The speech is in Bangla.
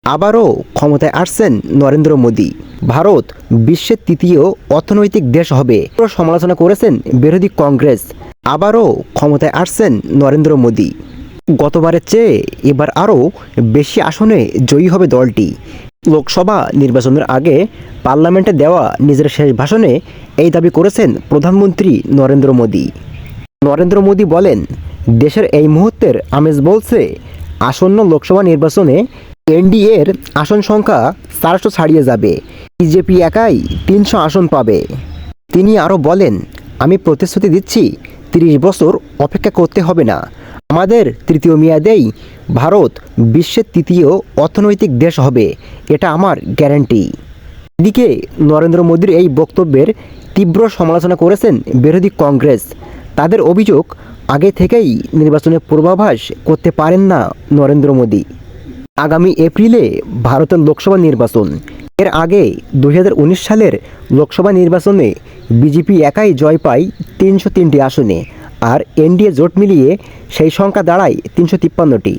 আবারও ক্ষমতায় আসছেন নরেন্দ্র মোদী। ভারত বিশ্বের তৃতীয় অর্থনৈতিক দেশ হবে সমালোচনা করেছেন বিরোধী কংগ্রেস। আবারও ক্ষমতায় আসছেন নরেন্দ্র মোদী। গতবারের চেয়ে এবার আরও বেশি আসনে জয়ী হবে দলটি। লোকসভা নির্বাচনের আগে পার্লামেন্টে দেওয়া নিজের শেষ ভাষণে এই দাবি করেছেন প্রধানমন্ত্রী নরেন্দ্র মোদী। নরেন্দ্র মোদী বলেন, দেশের এই মুহূর্তের আমেজ বলছে আসন্ন লোকসভা নির্বাচনে এনডিএর আসন সংখ্যা 400 ছাড়িয়ে যাবে। বিজেপি একাই 300 আসন পাবে। তিনি আরও বলেন, আমি প্রতিশ্রুতি দিচ্ছি 30 বছর অপেক্ষা করতে হবে না। আমাদের তৃতীয় মেয়াদেই ভারত বিশ্বের তৃতীয় অর্থনৈতিক দেশ হবে, এটা আমার গ্যারান্টি। এদিকে নরেন্দ্র মোদীর এই বক্তব্যের তীব্র সমালোচনা করেছেন বিরোধী কংগ্রেস। তাদের অভিযোগ, আগে থেকেই নির্বাচনের পূর্বাভাস করতে পারেন না নরেন্দ্র মোদী। আগামী এপ্রিলে ভারতের লোকসভা নির্বাচন। এর আগে 2019 সালের লোকসভা নির্বাচনে বিজেপি একাই জয় পায় 303টি আসনে, আর এনডিএ জোট মিলিয়ে সেই সংখ্যা দাঁড়ায় 353টি।